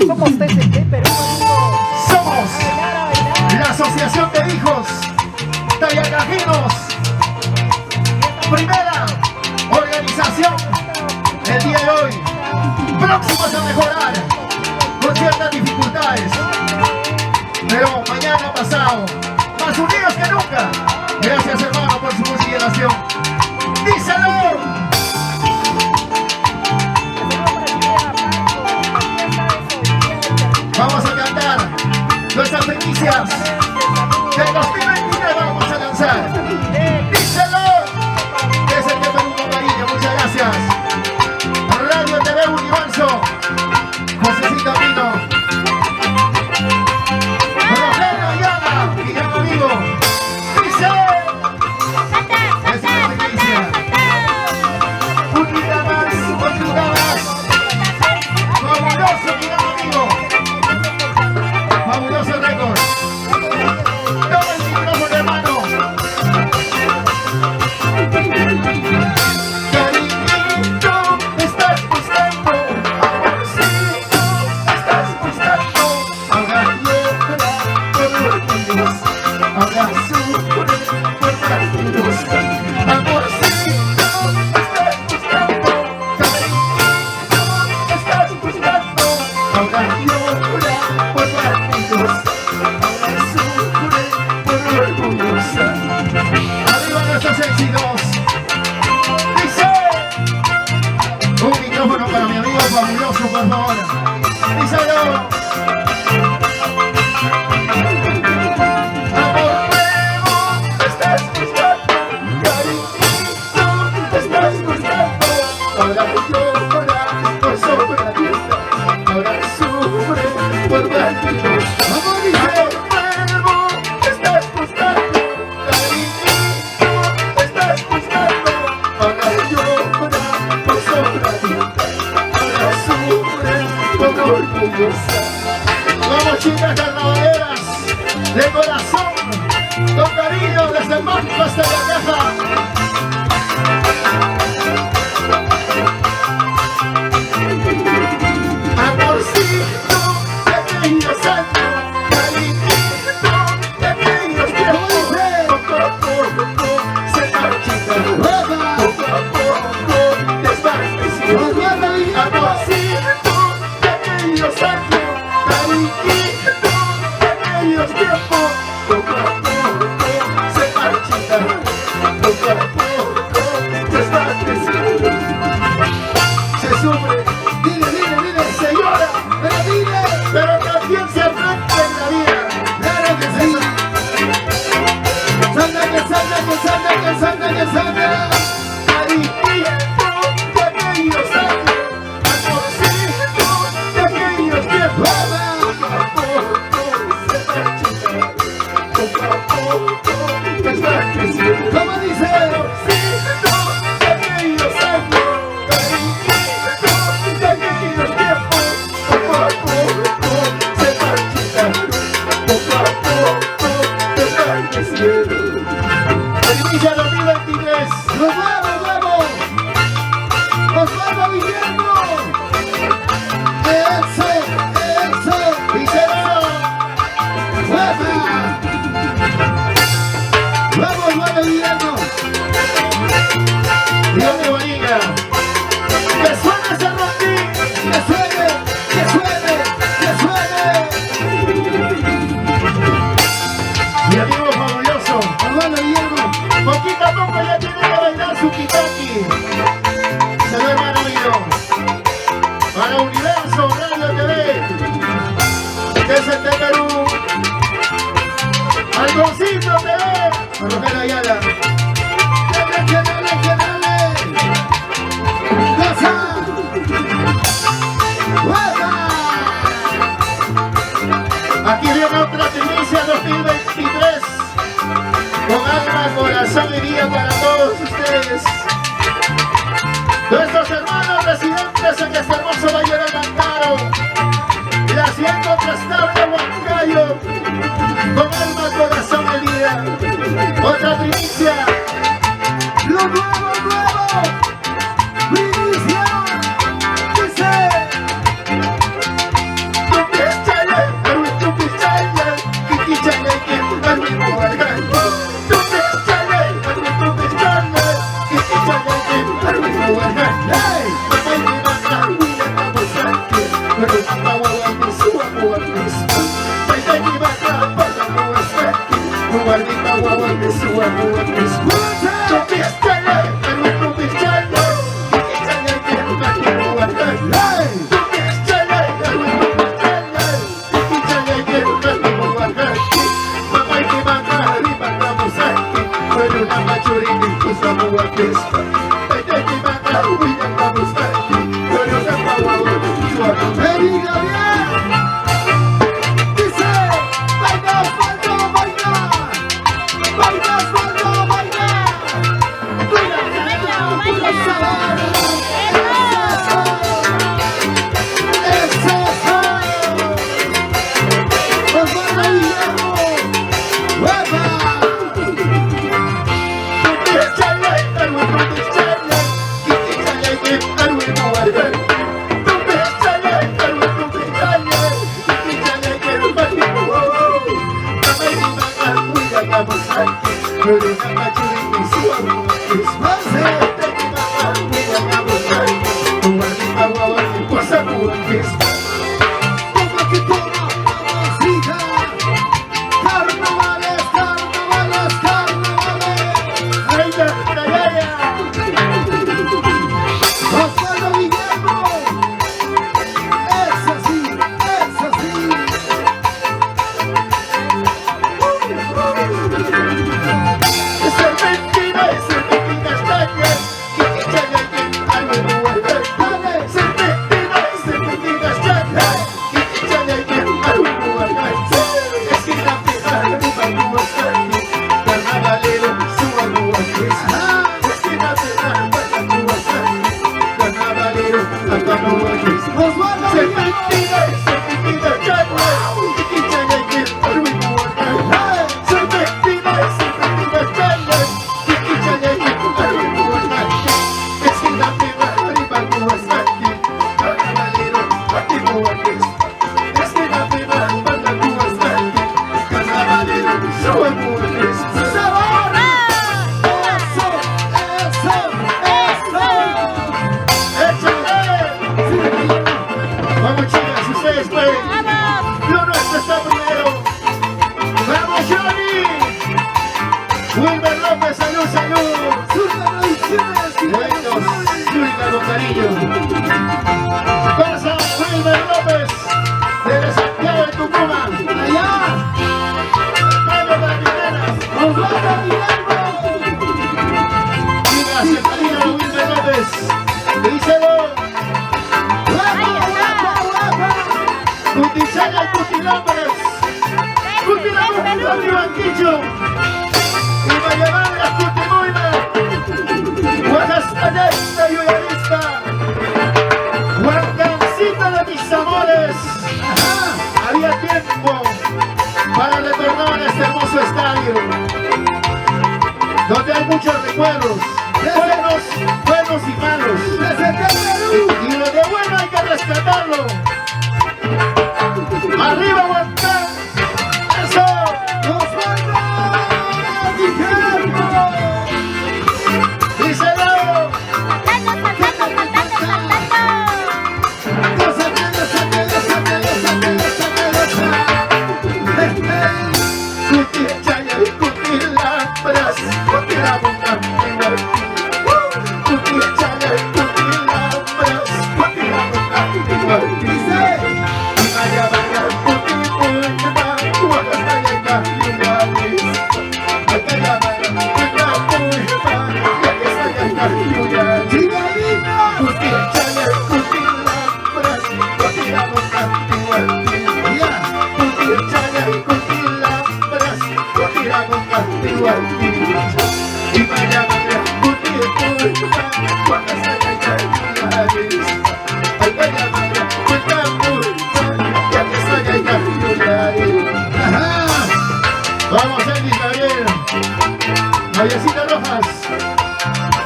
Somos TCT Perú, amigo. Somos A bailar. la Asociación de Hijos Tayacajinos. Primera organización el día de hoy. Próximos a mejorar con ciertas dificultades. Pero mañana pasado, más unidos que nunca. Gracias, hermano, por su consideración. ¡Díselo! Vamos a cantar nuestras primicias del 2023. Vamos a lanzar. ¡Díselo! Es el de Perú con cariño. Muchas gracias. Radio TV Universo. Josecito Pino. Rogelio Ayala, mi gran amigo. ¡Dice! Es una primicia. Un día más, otro día más. Fabuloso, mi gran amigo. Fabuloso récord. Toma el micrófono, hermano. Cariñito, estás buscando. Amorcito, estás buscando. Ahora llora por Dios. Ahora sufre por Dios. Amorcito, estás buscando. Cariñito, estás buscando. Ahora llora por Dios. Ahora sufre por orgullosa. Arriba nuestros éxitos. Dice. Un micrófono para mi amigo fabuloso, por favor. Díselo. Amor nuevo, estás buscando. Cariñito, estás buscando. Ahora llora por sobre la fiesta. Ahora sufre por bandidos. Amor nuevo, estás buscando. Cariñito, estás buscando. Ahora llora por sobre la fiesta. Ahora sufre por orgullosa. Vamos, chicas carnavaleras, de corazón, con cariño desde el banco hasta la caja. Amorcito de aquellos años, cariñito de aquellos tiempos, poco a poco se marchita, poco a poco desvanecido. Amorcito de aquellos años, cariñito de aquellos tiempos, poco a poco se marchita, poco a poco desvanecido. Se sufre, dile, se llora, pero también se aprende en la vida. Claro que sí. Salta. Cariñito de aquellos años, amorcito de aquellos tiempos. Poco a poco se marchita, poco a poco está creciendo. ¿Cómo dice? Amorcito de aquellos años, cariñito de aquellos tiempos. Poco a poco se marchita, poco a poco está creciendo. Inicia 2023. ¡Nos vamos! Guillermo! ¡Eso! ¡Vicero! ¡Vamos, Guillermo! Dios de Bonilla. ¡Que suene ese rondín! ¡Que suene! Mi amigo fabuloso. Guillermo. Poquito a poco ya tiene que bailar su kitaki. Se ve, hermano mío. Para Universo Radio TV. TCT Perú. Algoncito TV. Rogelio Ayala. Dale. ¡Goza! Aquí viene otra primicia 2023. Con alma, corazón y vida para todos ustedes. Nuestros hermanos residentes en este hermoso Valle del Amparo. La hacienda Trastabla Huancayo. Con alma, corazón y vida. Otra primicia. Lo nuevo. Primicia. Dice. en fiesta. Toma que toma, mamacita. Carnavales, carnavales, carnavales. Ay, ya, Osvaldo Guillermo. Es así, es así. Serpentina, serpentina extraña. Vamos chicas, ustedes pueden. Lo nuestro está primero. Vamos Johnny. Wilmer López, salud, salud. Buenos, Yurika con cariño. Pasa Wilmer López, desde Santiago de Tucumán. Allá. Premio para Mineras. Osvaldo Guillermo. Chicas, el cariño de Wilmer López. Díselo. Cutichaya y Cutilámparas. Cutilámparas y Banquillo. Y va a llevar las Cutimuinas. Guajastayesta y Uyarista. Huancancita de mis amores. Había tiempo para retornar a este hermoso estadio, donde hay muchos recuerdos, buenos y malos. Y lo de bueno hay que rescatarlo. ¡Arriba, Huancán! ¡Eso! ¡Osvaldo Guillermo! ¡Díselo! Cutichaya y Cutilámparas, Cutilámparas, Cutichaya y Cutilámparas, Cutilámparas. Vamos, Andy, Gabriel. Mayecita Rojas.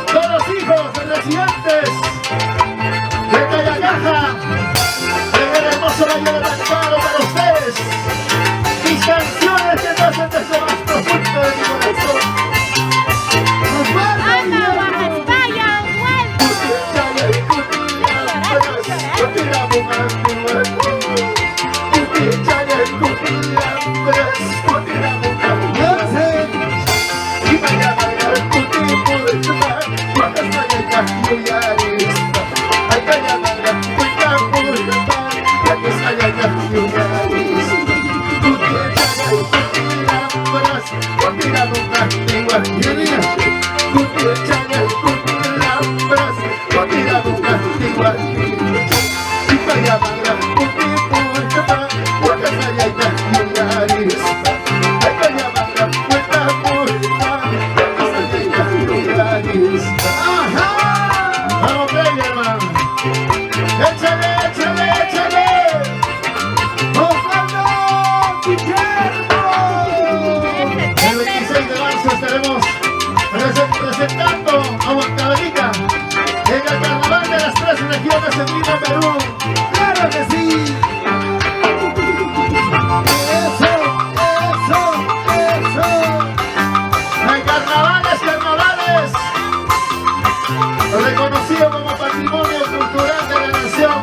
Todos los hijos de residentes de Cayacaja. En el hermoso Valle del Amparo para ustedes. Mis canciones que nacen desde lo más profundo de mi corazón. Vamos, baby, hermano. Échale, échale, échale. Osvaldo Guillermo. El 26 de marzo estaremos presentando a Huancavelica en el Carnaval de las Tres Regiones en Lima, Perú. ¡Claro que sí! ¡Eso, eso, eso! ¡Hay carnavales, carnavales! Reconocido como patrimonio cultural de la nación.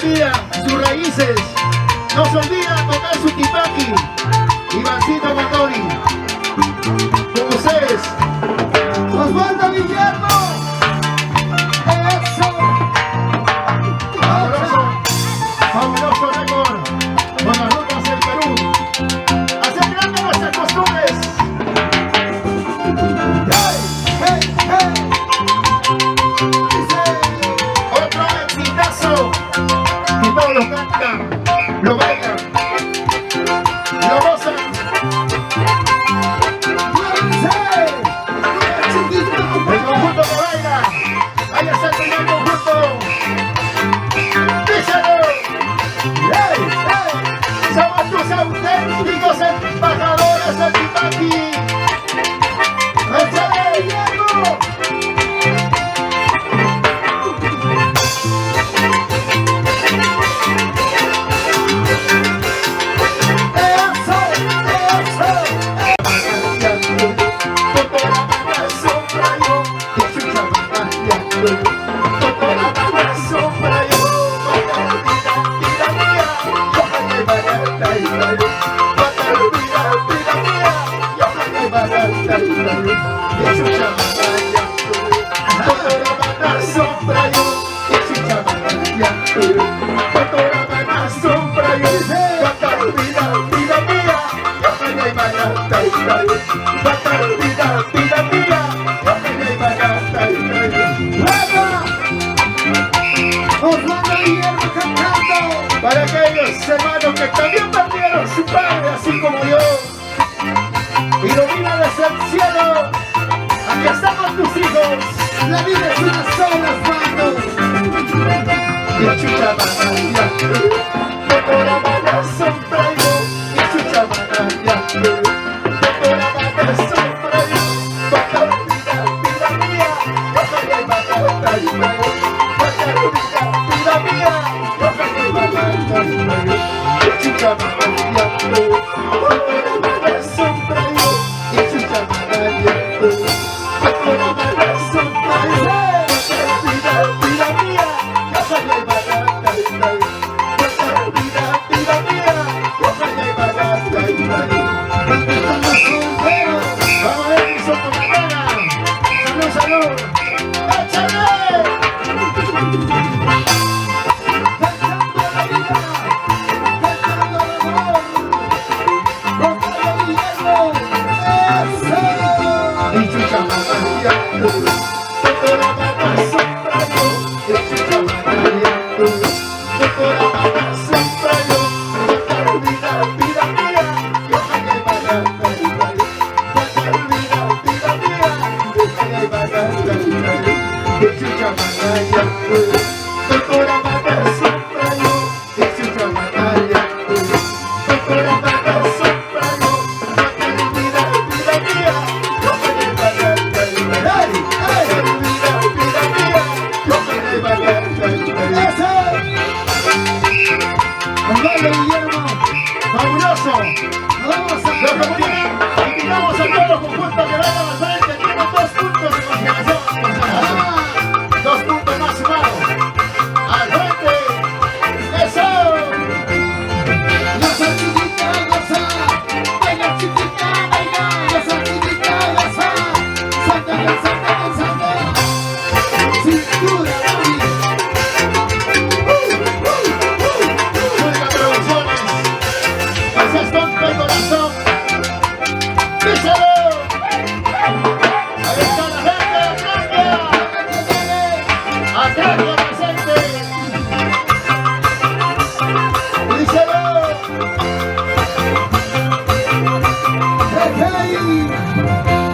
olvida sus raíces, no se olvida tocar su tipaki. Ivancito Mandori, con ustedes, Osvaldo Guillermo. Eso. fabuloso récord con las rutas del Perú, acercando nuestras costumbres. Hey, hey. Dice. Otro exitazo que todos lo cantan, lo bailan, lo gozan. El conjunto que baila, ahí está el primer conjunto. ¡Díselo! ¡Hey, hey! Somos tus auténticos embajadores del Tipaki. ¡Échale, Guillermo! Para aquellos hermanos que también perdieron su padre, así como yo, y lo vino desde el cielo, aquí estamos tus hijos. La vida es una sola, Osvaldo. Y chucha manaya, doctora Mana sombrayo, y chucha manaya, doctora Mana sombrayo, doctora vida mía, doctora Mana sombrayo, vida mía, doctora Mana sombrayo, y chucha manaya, doctora Mana sombrayo, y chucha manaya, doctora Mana sombrayo. Fabuloso. Invitamos a todos los conjuntos que vayan al frente. Tenemos 2 puntos de consideración. 2 puntos más sumados. Al frente. ¡Eso! Los artistas gozan, venga chiquita baila. Los artistas gozan, salta, cintura, Música Producciones. Gracias, tonto de corazón. ¡Díselo! Ahí está la gente, Atraca presente. ¡Díselo!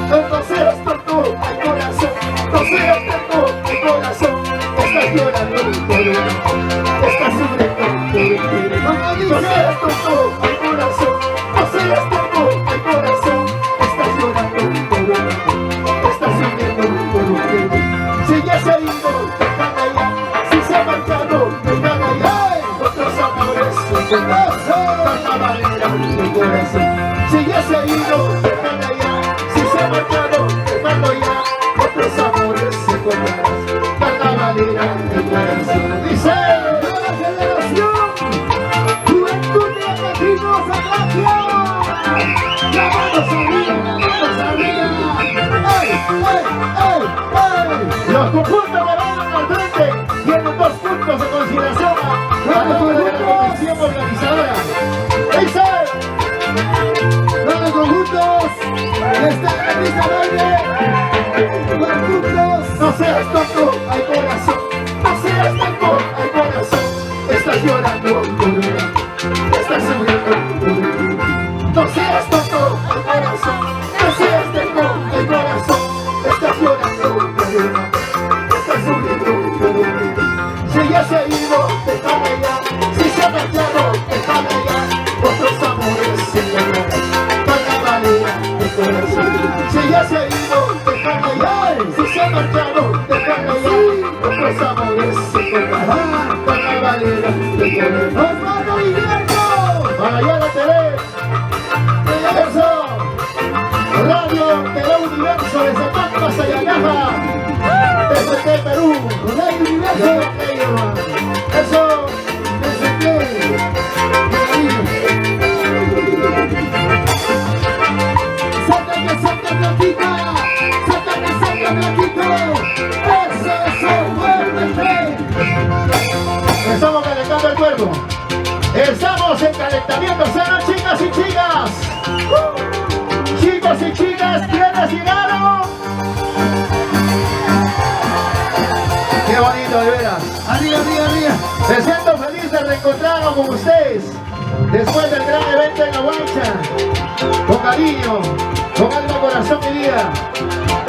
No seas tonto, al corazón. No seas tonto, al corazón. Estás llorando por un amor. Estás sufriendo por un querer. No seas tonto, al corazón. No seas tonto, al corazón. Estás llorando por un amor. Estás sufriendo por un querer. Si ya se ha ido, déjala ya. Si se ha marchado, déjala ya. Otros amores son tanta manera de corazón. Si ya se ha ido, déjala ya. Si se ha marchado, déjalo ya. Otros amores se encontrarán. Tanta manera de corazón. Dice. Los conjuntos que van al frente tienen 2 puntos de consideración a la comisión organizadora. ¡Dice! Los conjuntos están en lista baile. Conjuntos. No seas tonto, hay corazón. No seas tonto, hay corazón. Estás llorando, estás sufriendo. No seas tonto, hay corazón. No seas tonto, hay corazón. Estás llorando, estás sufriendo. Si ya se ha ido, déjame ya. Si se ha marchado, déjame ya. Otros amores se llevan. Para valera de corazón. Si ya se ha ido, déjame ya. Si se ha marchado, déjame ya. Otros amores se llevan. Para valera de corazón. Osvaldo Guillermo. Para allá la TV. Eso. Radio TV Universo desde Pampa, Sayanaja. Desde Perú. Radio Universo. Eso. Desde que. Sácame, sácame, Blanquita. Sácame, sácame, Blanquito. Eso, fuerte. Estamos calentando el cuerpo. Estamos en calentamiento. Sean chicas y chicas. Chicos y chicas, ¿quiénes llegaron? Qué bonito, de veras. Arriba, arriba, arriba. Me siento feliz de reencontrarnos con ustedes después del gran evento en Aguancha. Con cariño, con alma, corazón y vida.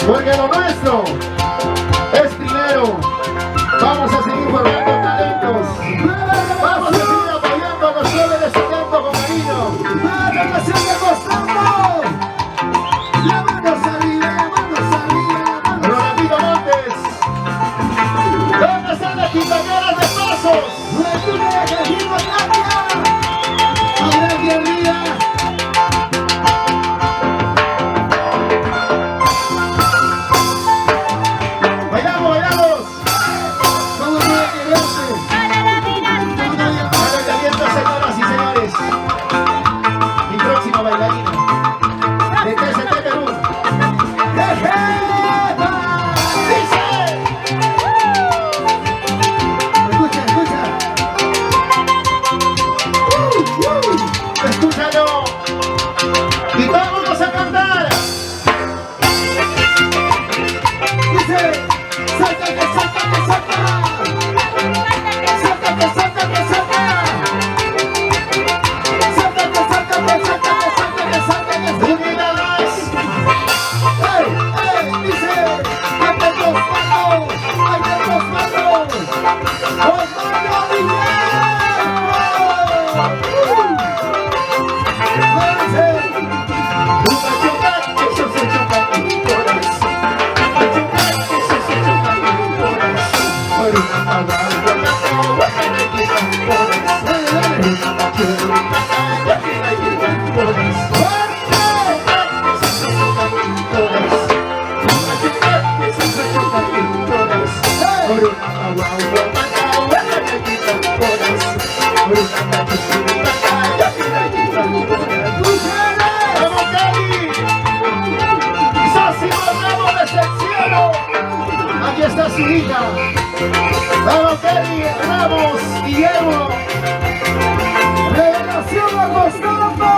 Porque lo nuestro es primero. Vamos a seguir formando talentos. Vamos a seguir apoyando a los jóvenes talento con cariño. ¡La nación de Costanzo! ¡La mano salida, la mano salida, la mano Ronaldinho Montes. ¿Dónde están las quitaneras de pasos? salida! ¡De Gimnasia! ¡Ahora guerrilla! Bailamos, bailamos. ¡Vamos a quererte! Para el caliente, señoras y señores. Mi próxima bailarina. De TCT Perú. Dice. Escucha, escucha. Escúchalo. Y vámonos a cantar. Dice, sácate, sácate, sácate. Sácate, sácate, sácate. Sácate, sácate, sácate, sácate, sácate. Unida más. ¡Ey, ey! Dice, ¡hay de dos manos! ¡Hay de dos manos! ¡Osvaldo Guillermo! ¡Lance! Un machucar, eso se choca en mi corazón. Machucar, eso se choca en mi corazón. Por una palabra, una palabra, me quita mi corazón. ¡Dale, dale! Una machucar, me quita mi corazón. ¡Fuerte! Eso se choca en mi corazón. Un machucar, eso se choca en mi corazón. Por una palabra, me quita mi corazón. Por una machucar, me quita mi corazón. ¡Escúchale! ¡Vamos, Cali! ¡Sósimo Ramos desde el cielo! Aquí está su hija. ¡Vamos, Cali! ¡Ramos! ¡Guillermo! ¡Revelación a Costanzo!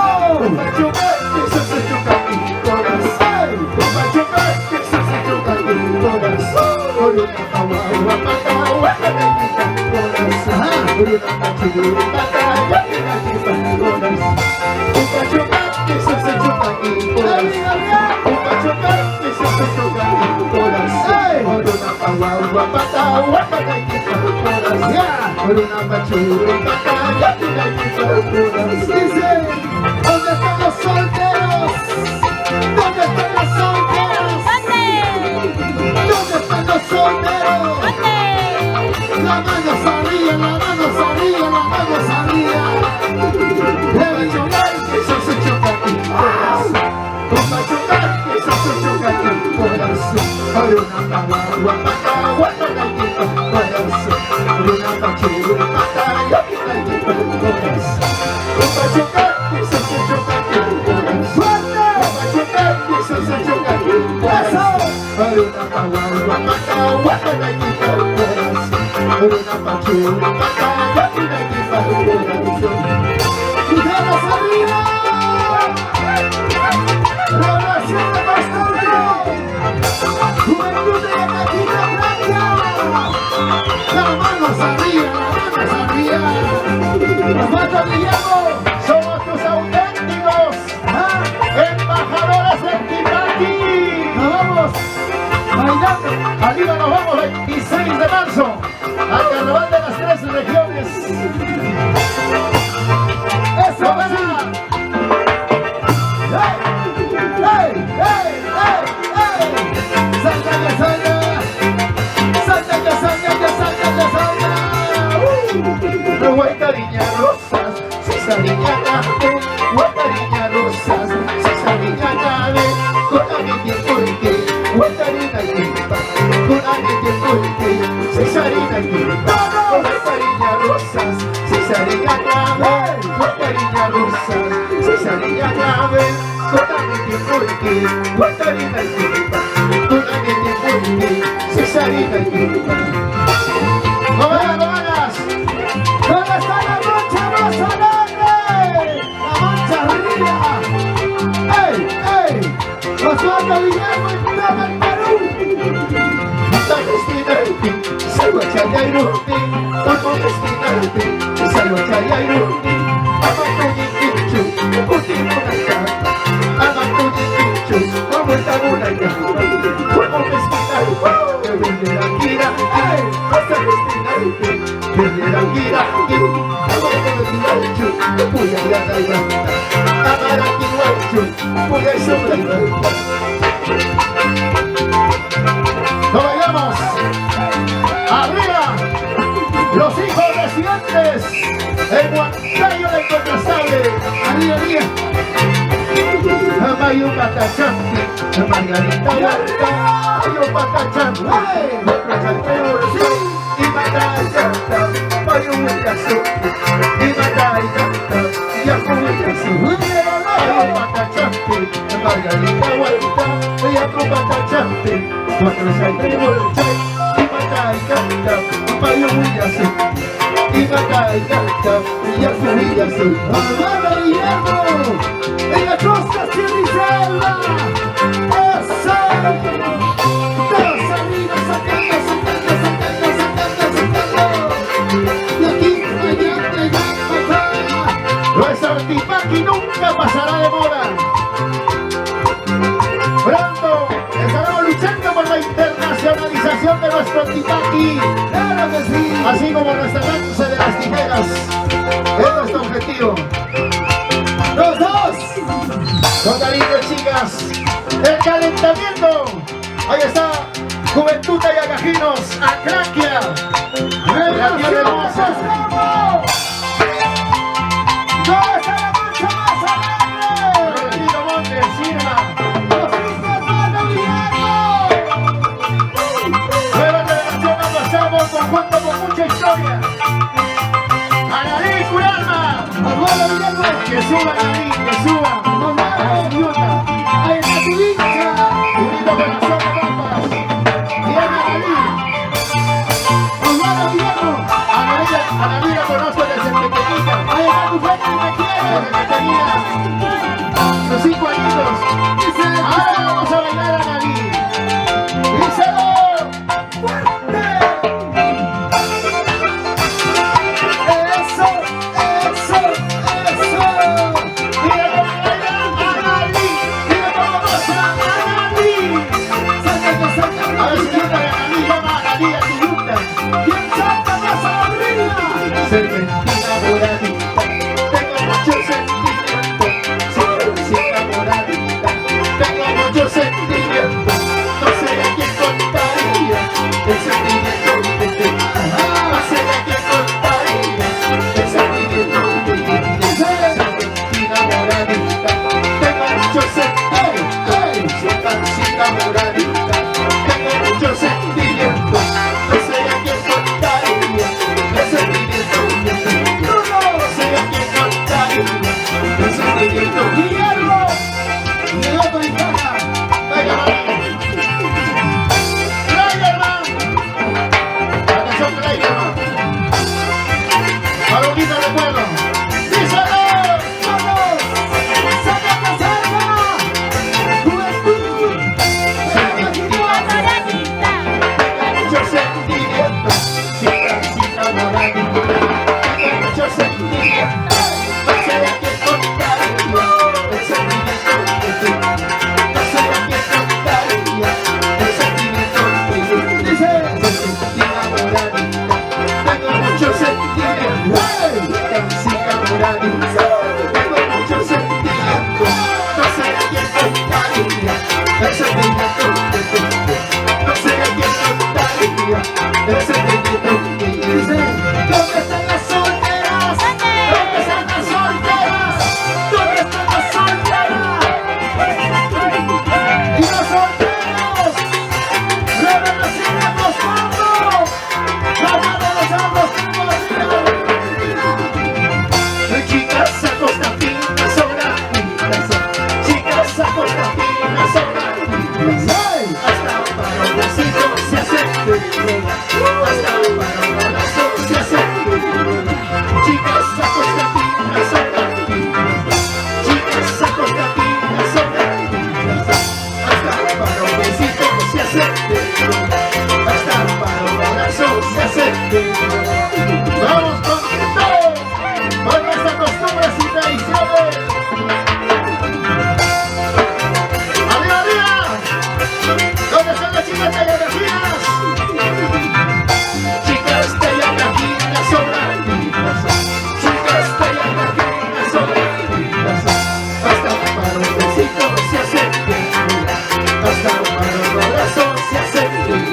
¡Machucar, que eso se choca en mi corazón! ¡Machucar, que eso se choca en mi corazón! Por una palabra, me quita mi corazón. Por una machucar, me quita mi corazón. Un machucar, que eso se choca en mi corazón. ¡Dale, dale! Un machucar, que eso se choca en mi corazón. Por una palabra, me quita mi corazón. Por una machucar, me quita mi corazón. Dice, ¿dónde están los solteros? ¿Dónde están los solteros? ¿Dónde están los solteros? La mano arriba, la mano arriba, la mano arriba. Debe llorar, que eso se choca en mi corazón. Con machucar, que eso se choca en mi corazón. Por una palabra, me quita mi corazón. Por una machucar, me quita mi corazón. Con machucar, que eso se choca en mi corazón. ¡Fuerte! Con machucar, que eso se choca en mi corazón. Por una palabra, arriba! ¡Revolución de Pastorio! ¡Juventud de Catina Blanca! ¡Las manos arriba! ¡Las manos arriba! ¡Nos mata Guillermo! Somos tus auténticos embajadores del Tipaqui. ¡Nos vamos! ¡Bailando! Arriba nos vamos 26 de marzo al Carnaval de las Tres Regiones. ¡Eso va! ¡Hey! ¡Hey! ¡Hey! ¡Hey! ¡Salta que salta! ¡Salta que salta que salta que salta! Guaitariña rosas, Cesariña café, Guaitariña rosas, Cesariña café, con alguien de fuerte, Guaitarina y tipa, con alguien de fuerte, Cesarina y tipa, Guaitariña rosas, Cesariña café, Guaitariña rosas, Cesariña café, con alguien de fuerte, Guaitarina y tipa, con alguien de fuerte, Cesarina y tipa. ¡No vagas, no vagas! ¿Dónde está la mancha más alegre? ¡La mancha arriba! ¡Ey! ¡Ey! ¡Nos mata Guillermo y toma el Perú! Salva Chayairuti, Paco Destinarte, Salva Chayairuti, Amato Yikichu, Putino Naika, Amato Yikichu, como esta Munaika, Fuego Destinarte, que vende la gira, hasta Destinarte, vende la gira, Amato Destinarte, que puya la Naika, Amaraki Guachu, puya y sombra. ¡Nos vayamos! ¡Arriba! Los hijos residentes el Huancayo del Contrastable. ¡Arriba, arriba! Amayo Patachampi, Margarita Huerta, Amayo Patachampi, otro salteo, y Matayanta, Mayo Huertazo, y Matayanta, y Acuyazo. Amayo Patachampi, Margarita Huerta, y otro Patachampi, otro salteo, y Matayanta, Mayo Huertazo, y Matayanta, y Acuyazo. ¡Armada Guillermo! ¡En la costa Sierra y Selva! ¡Eso! ¡Todos arriba! ¡Sacando, sacando, sacando, sacando, sacando! ¡Y aquí, allá, allá, acá! Nuestro Tipaqui nunca pasará de moda. Pronto estaremos luchando por la internacionalización de nuestro Tipaqui, ¡Claro que sí! así como nuestra danza de las tijeras. Es nuestro objetivo. ¡Los dos! Con cariño, chicas. El calentamiento. Ahí está. Juventud de Agajinos. Acraquia. La tierra hermosa. ¿Dónde está la mancha más alegre? Rodrigo Montes, Sirma. ¡Los hijos de Guillermo! Nueva generación, avanzamos conjunto con mucha historia. Analí Curalma. ¡Armada Guillermo! Que suban Analí, que suban. ¡Nos vamos! Ayuda. ¡Ahí está tu hincha! Unito corazón de compas. Bien Analí. ¡Armada Guillermo! Analí la conozco desde pequeñita. ¡Ahí está tu gente que te Desde quiere! que tenía sus 5 añitos. ¡Dice! Ahora vamos a bailar a Analí. ¡Díselo! ¡Fuerte! ¡Eso! ¡Eso! ¡Eso! ¡Mira cómo baila! ese pequeño que dice, ¿dónde están las solteras? ¿Dónde están las solteras? ¿Dónde están las solteras? Y los solteros, ¡reven los cimientos cuando! ¡Bajando los hombros como arriba! Chicas acostaditas sobraditas, chicas acostaditas sobraditas, hasta para un besito se hace feliz, hasta para un abrazo se hace feliz. Chicas acostaditas sobraditas, chicas acostaditas sobraditas, hasta para un besito se hace feliz, hasta para un abrazo se hace feliz. ¡Vamos con todo! Con nuestras costumbres y tradiciones. ¡Arriba, arriba! ¿Dónde están las chicas tallacajinas? Chicas tallacajinas sobraditas, chicas tallacajinas sobraditas, hasta para un besito se hace bien, hasta para un abrazo se hace bien.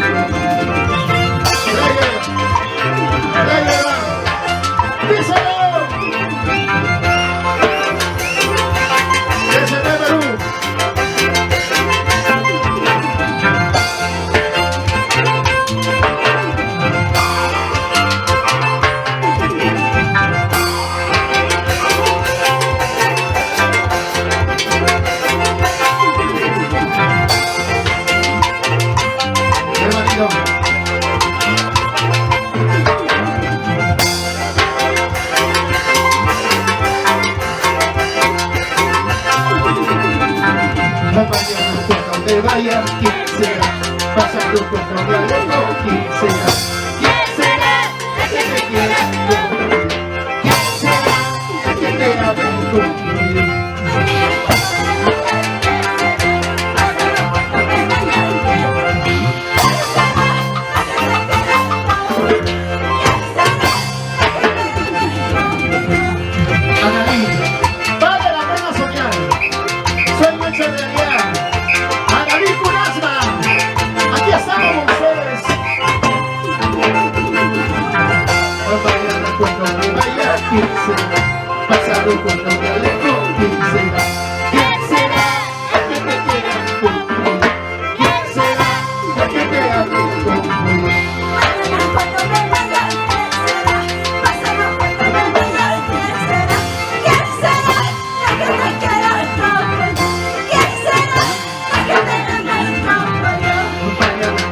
¡Díselo! ¡Desde Perú! Hermanito. Mañana cuando me vaya, ¿quién será? Pasando cuando me alejo, ¿quién será? ¿Quién será el que me quiera conmigo? ¿Quién será el que quiera ver conmigo? Analí, vale la pena soñar. Sueño hecho realidad. Analí Curasma, aquí estamos con ustedes. Mañana cuando me vaya, ¿quién será? Pasado cuando me alejo, ¿quién será? ¿Quién será el que te quiera conmigo? ¿Quién será el que te hable conmigo? Mañana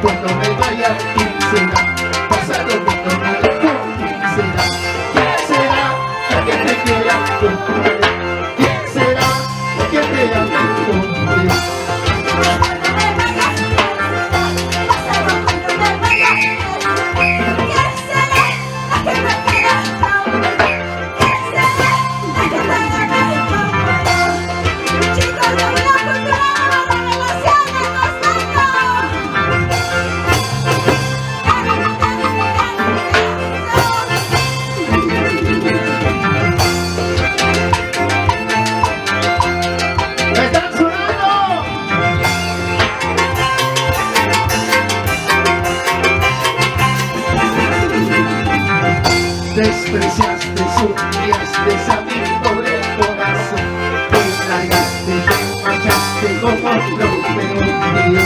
cuando me vaya, ¿quién será? Pasado cuando me alejo, ¿quién será? ¿Quién será el que te quiera conmigo? ¿Quién será el que te hable conmigo? ¡Están sonando! Despreciaste, sumiaste a mi pobre corazón, te largaste, te marchaste como lo peor mío.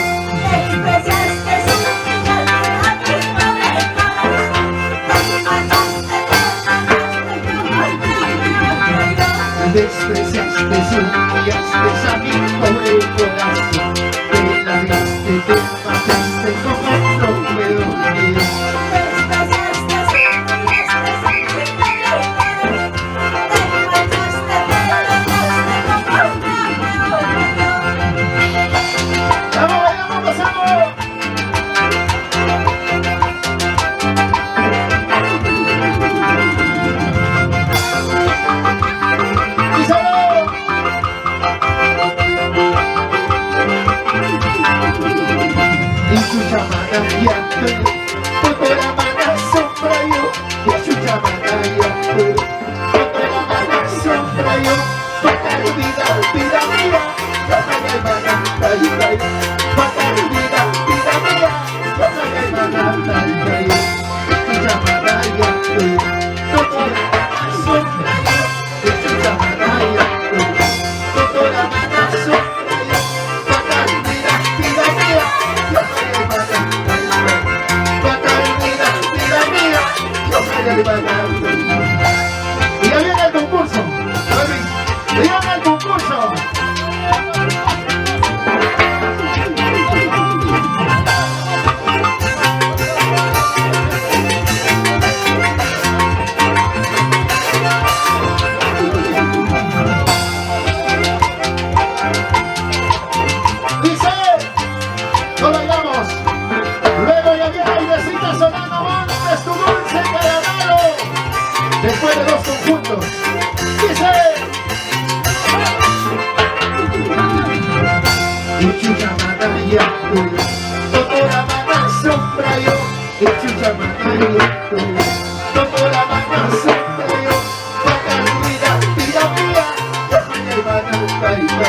Despreciaste, sumillaste a mi pobre corazón, te marchaste, te como lo peor. Despreciaste, sumillaste a mi pobre corazón, te largaste, te marchaste como lo peor mío. Despreciaste, sumillaste a mi pobre corazón, te marchaste, te como lo peor. ¡Vamos, vamos, pasamos! Vida mía, yo soy el hermanando. Y ya viene el concurso. ¡Viene el concurso! Dice, no bailamos. Luego ya viene el besito sonando, montes tu dulce caramelo. Después de dos conjuntos. Dice. Ichucha manaya tuya, totora mana sombra yo. Ichucha manaya tuya, totora mana sombra yo. Toca mi vida, vida mía, déjame hermana caída.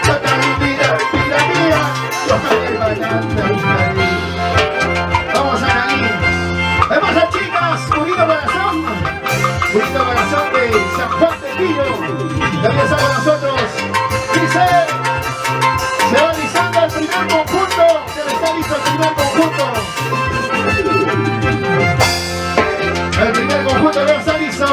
Toca mi vida, vida mía, déjame hermana caída. Vamos a Naguín. Vemos a chicas, bonito corazón de San Juan de Pino. También está con nosotros. Dice. Se va alisando el primer conjunto. Se le está listo el primer conjunto. El primer conjunto ya está listo.